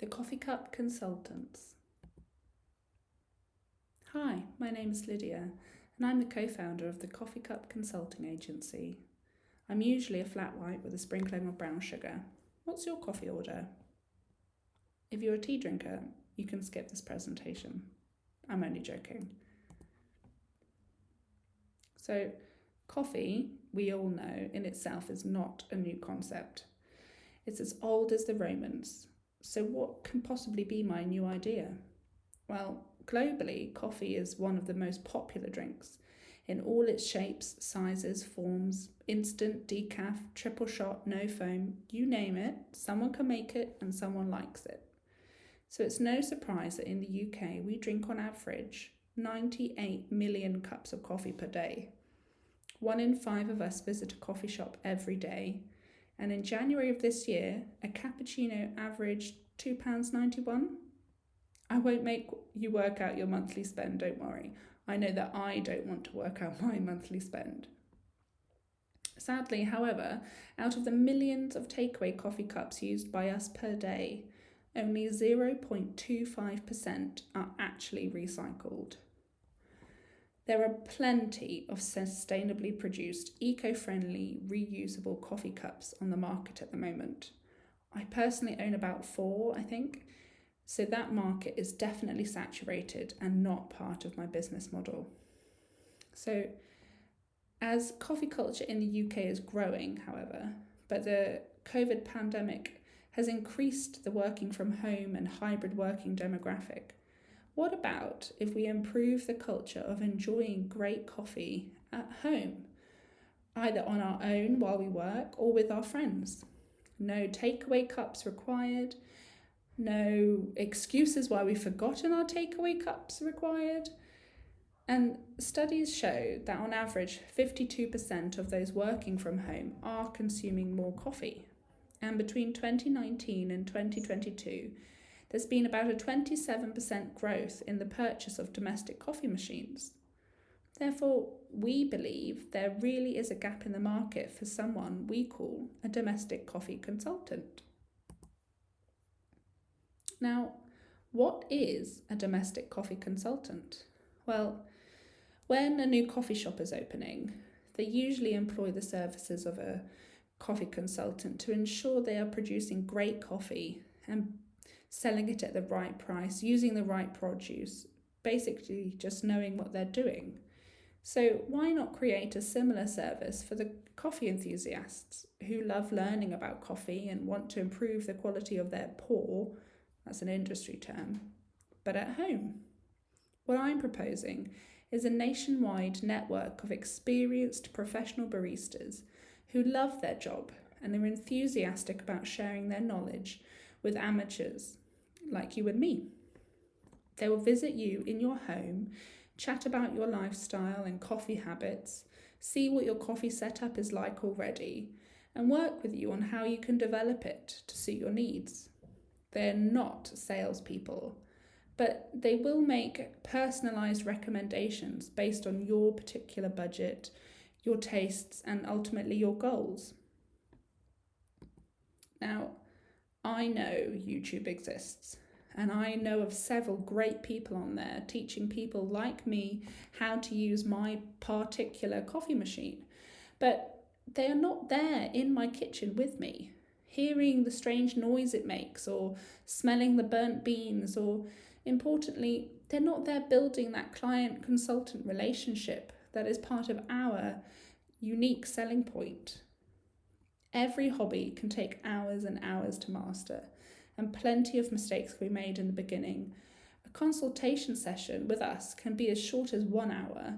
The Coffee Cup Consultants. Hi, my name is Lydia, and I'm the co-founder of the Coffee Cup Consulting Agency. I'm usually a flat white with a sprinkling of brown sugar. What's your coffee order? If you're a tea drinker, you can skip this presentation. I'm only joking. So, coffee, we all know, in itself is not a new concept. It's as old as the Romans. So what can possibly be my new idea? Well, globally, coffee is one of the most popular drinks in all its shapes, sizes, forms, instant, decaf, triple shot, no foam, you name it, someone can make it and someone likes it. So it's no surprise that in the UK we drink on average 98 million cups of coffee per day. 1 in 5 of us visit a coffee shop every day, and in January of this year, a cappuccino averaged £2.91. I won't make you work out your monthly spend, don't worry. I know that I don't want to work out my monthly spend. Sadly, however, out of the millions of takeaway coffee cups used by us per day, only 0.25% are actually recycled. There are plenty of sustainably produced, eco-friendly, reusable coffee cups on the market at the moment. I personally own about 4, I think. So that market is definitely saturated and not part of my business model. So as coffee culture in the UK is growing, however, but the COVID pandemic has increased the working from home and hybrid working demographic, what about if we improve the culture of enjoying great coffee at home, either on our own while we work or with our friends? No takeaway cups required. No excuses why we've forgotten our takeaway cups required. And studies show that on average 52% of those working from home are consuming more coffee. And between 2019 and 2022, there's been about a 27% growth in the purchase of domestic coffee machines. Therefore, we believe there really is a gap in the market for someone we call a domestic coffee consultant. Now, what is a domestic coffee consultant? Well, when a new coffee shop is opening, they usually employ the services of a coffee consultant to ensure they are producing great coffee and selling it at the right price, using the right produce, basically just knowing what they're doing. So why not create a similar service for the coffee enthusiasts who love learning about coffee and want to improve the quality of their pour? That's an industry term, but at home. What I'm proposing is a nationwide network of experienced professional baristas who love their job and are enthusiastic about sharing their knowledge with amateurs like you and me. They will visit you in your home, chat about your lifestyle and coffee habits, see what your coffee setup is like already, and work with you on how you can develop it to suit your needs. They're not salespeople, but they will make personalised recommendations based on your particular budget, your tastes, and ultimately your goals. Now, I know YouTube exists, and I know of several great people on there teaching people like me how to use my particular coffee machine, but they are not there in my kitchen with me, hearing the strange noise it makes or smelling the burnt beans, or importantly, they're not there building that client-consultant relationship that is part of our unique selling point. Every hobby can take hours and hours to master, and plenty of mistakes can be made in the beginning. A consultation session with us can be as short as 1 hour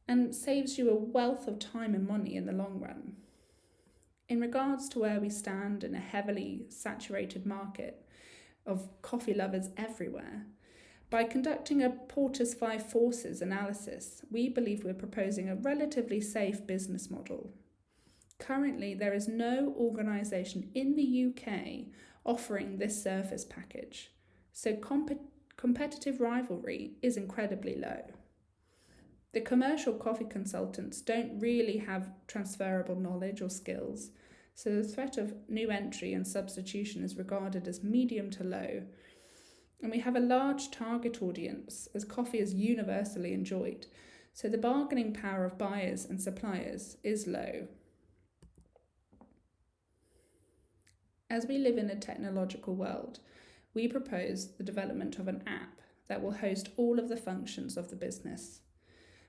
and saves you a wealth of time and money in the long run. In regards to where we stand in a heavily saturated market of coffee lovers everywhere, by conducting a Porter's 5 Forces analysis, we believe we're proposing a relatively safe business model. Currently, there is no organisation in the UK offering this service package, so competitive rivalry is incredibly low. The commercial coffee consultants don't really have transferable knowledge or skills, so the threat of new entry and substitution is regarded as medium to low, and we have a large target audience as coffee is universally enjoyed, so the bargaining power of buyers and suppliers is low. As we live in a technological world, we propose the development of an app that will host all of the functions of the business.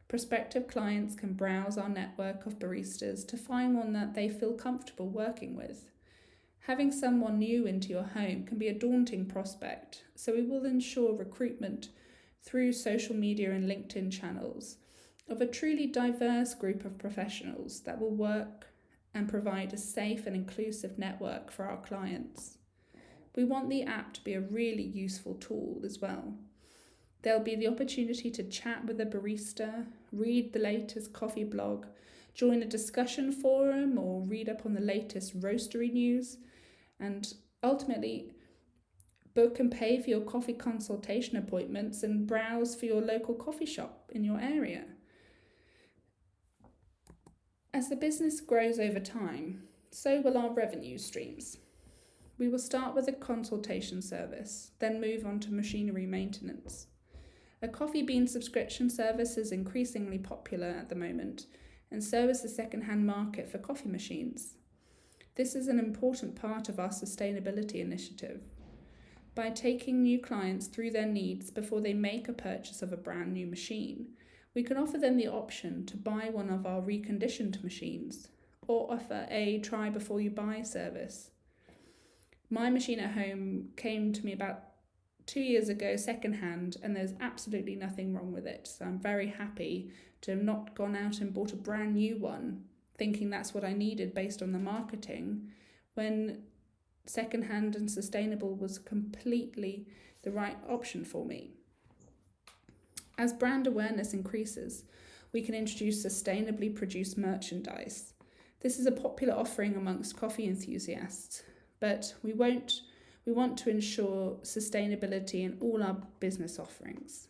Prospective clients can browse our network of baristas to find one that they feel comfortable working with. Having someone new into your home can be a daunting prospect, so we will ensure recruitment through social media and LinkedIn channels of a truly diverse group of professionals that will work and provide a safe and inclusive network for our clients. We want the app to be a really useful tool as well. There'll be the opportunity to chat with a barista, read the latest coffee blog, join a discussion forum, or read up on the latest roastery news, and ultimately book and pay for your coffee consultation appointments and browse for your local coffee shop in your area. As the business grows over time, so will our revenue streams. We will start with a consultation service, then move on to machinery maintenance. A coffee bean subscription service is increasingly popular at the moment, and so is the second-hand market for coffee machines. This is an important part of our sustainability initiative. By taking new clients through their needs before they make a purchase of a brand new machine, we can offer them the option to buy one of our reconditioned machines or offer a try before you buy service. My machine at home came to me about 2 years ago secondhand, and there's absolutely nothing wrong with it. So I'm very happy to have not gone out and bought a brand new one, thinking that's what I needed based on the marketing, when secondhand and sustainable was completely the right option for me. As brand awareness increases, we can introduce sustainably produced merchandise. This is a popular offering amongst coffee enthusiasts, but we want to ensure sustainability in all our business offerings.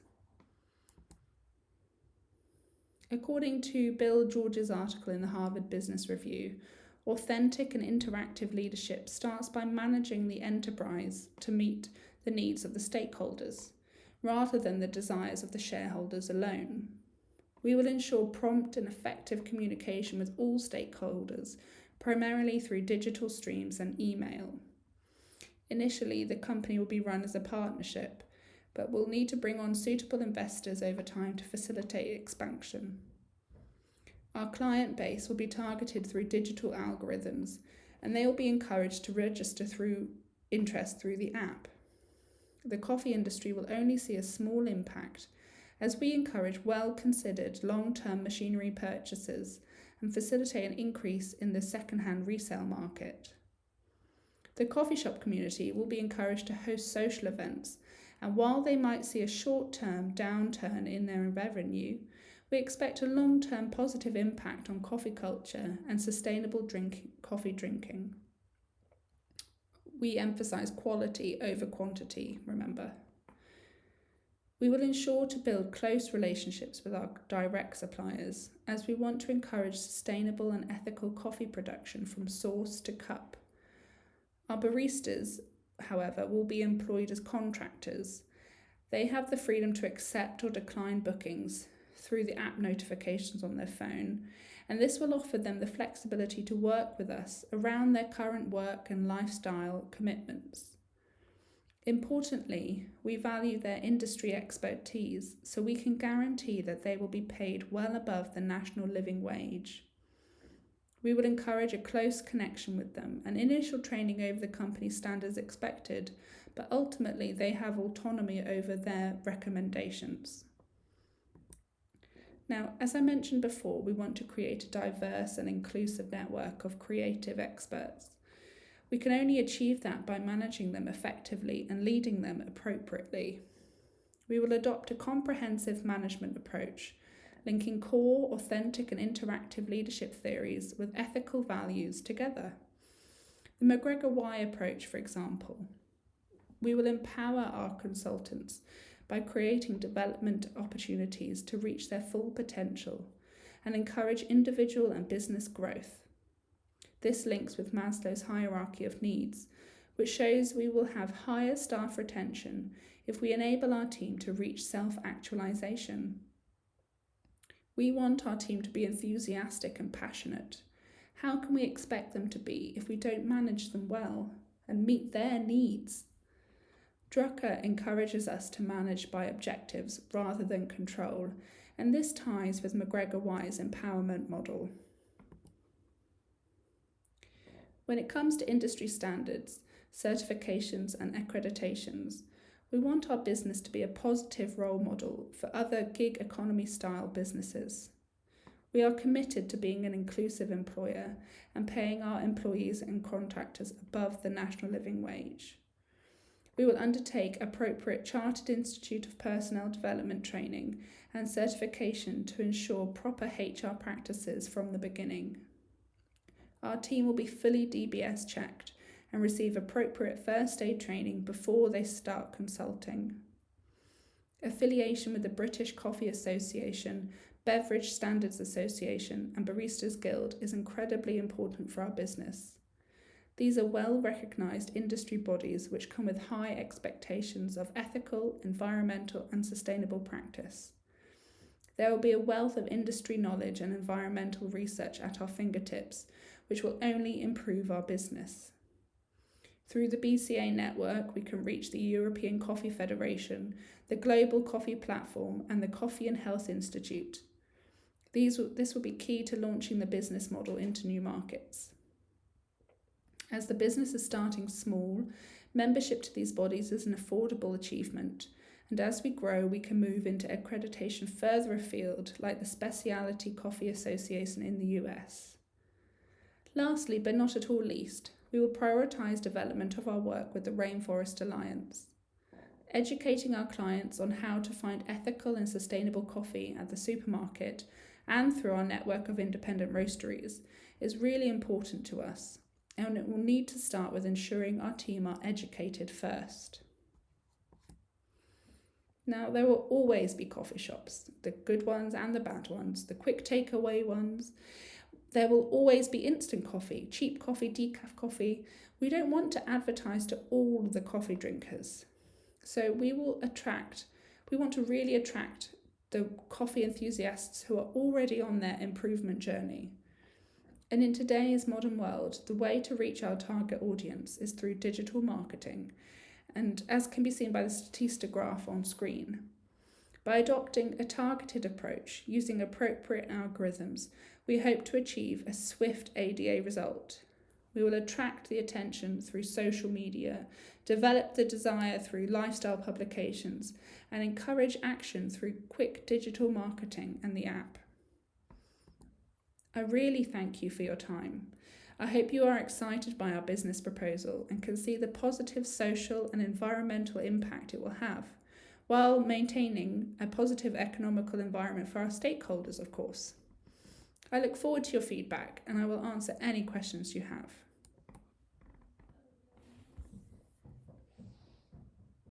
According to Bill George's article in the Harvard Business Review, authentic and interactive leadership starts by managing the enterprise to meet the needs of the stakeholders, rather than the desires of the shareholders alone. We will ensure prompt and effective communication with all stakeholders, primarily through digital streams and email. Initially, the company will be run as a partnership, but will need to bring on suitable investors over time to facilitate expansion. Our client base will be targeted through digital algorithms, and they will be encouraged to register through interest through the app. The coffee industry will only see a small impact as we encourage well-considered long-term machinery purchases and facilitate an increase in the second-hand resale market. The coffee shop community will be encouraged to host social events, and while they might see a short-term downturn in their revenue, we expect a long-term positive impact on coffee culture and sustainable coffee drinking. We emphasise quality over quantity, remember. We will ensure to build close relationships with our direct suppliers, as we want to encourage sustainable and ethical coffee production from source to cup. Our baristas, however, will be employed as contractors. They have the freedom to accept or decline bookings through the app notifications on their phone, and this will offer them the flexibility to work with us around their current work and lifestyle commitments. Importantly, we value their industry expertise, so we can guarantee that they will be paid well above the national living wage. We will encourage a close connection with them, and initial training over the company standards expected, but ultimately they have autonomy over their recommendations. Now, as I mentioned before, we want to create a diverse and inclusive network of creative experts. We can only achieve that by managing them effectively and leading them appropriately. We will adopt a comprehensive management approach, linking core, authentic and interactive leadership theories with ethical values together. The McGregor Why approach, for example. We will empower our consultants by creating development opportunities to reach their full potential and encourage individual and business growth. This links with Maslow's hierarchy of needs, which shows we will have higher staff retention if we enable our team to reach self-actualization. We want our team to be enthusiastic and passionate. How can we expect them to be if we don't manage them well and meet their needs? Drucker encourages us to manage by objectives rather than control, and this ties with McGregor-Wise empowerment model. When it comes to industry standards, certifications and accreditations, we want our business to be a positive role model for other gig economy style businesses. We are committed to being an inclusive employer and paying our employees and contractors above the national living wage. We will undertake appropriate Chartered Institute of Personnel Development training and certification to ensure proper HR practices from the beginning. Our team will be fully DBS checked and receive appropriate first aid training before they start consulting. Affiliation with the British Coffee Association, Beverage Standards Association and Baristas Guild is incredibly important for our business. These are well-recognised industry bodies which come with high expectations of ethical, environmental and sustainable practice. There will be a wealth of industry knowledge and environmental research at our fingertips, which will only improve our business. Through the BCA network, we can reach the European Coffee Federation, the Global Coffee Platform and the Coffee and Health Institute. This will be key to launching the business model into new markets. As the business is starting small, membership to these bodies is an affordable achievement, and as we grow, we can move into accreditation further afield, like the Specialty Coffee Association in the US. Lastly, but not at all least, we will prioritise development of our work with the Rainforest Alliance. Educating our clients on how to find ethical and sustainable coffee at the supermarket and through our network of independent roasteries is really important to us, and it will need to start with ensuring our team are educated first. Now, there will always be coffee shops, the good ones and the bad ones, the quick takeaway ones. There will always be instant coffee, cheap coffee, decaf coffee. We don't want to advertise to all the coffee drinkers. So we want to really attract the coffee enthusiasts who are already on their improvement journey. And in today's modern world, the way to reach our target audience is through digital marketing, and as can be seen by the Statista graph on screen. By adopting a targeted approach using appropriate algorithms, we hope to achieve a swift ADA result. We will attract the attention through social media, develop the desire through lifestyle publications, and encourage action through quick digital marketing and the app. I really thank you for your time. I hope you are excited by our business proposal and can see the positive social and environmental impact it will have, while maintaining a positive economical environment for our stakeholders, of course. I look forward to your feedback and I will answer any questions you have.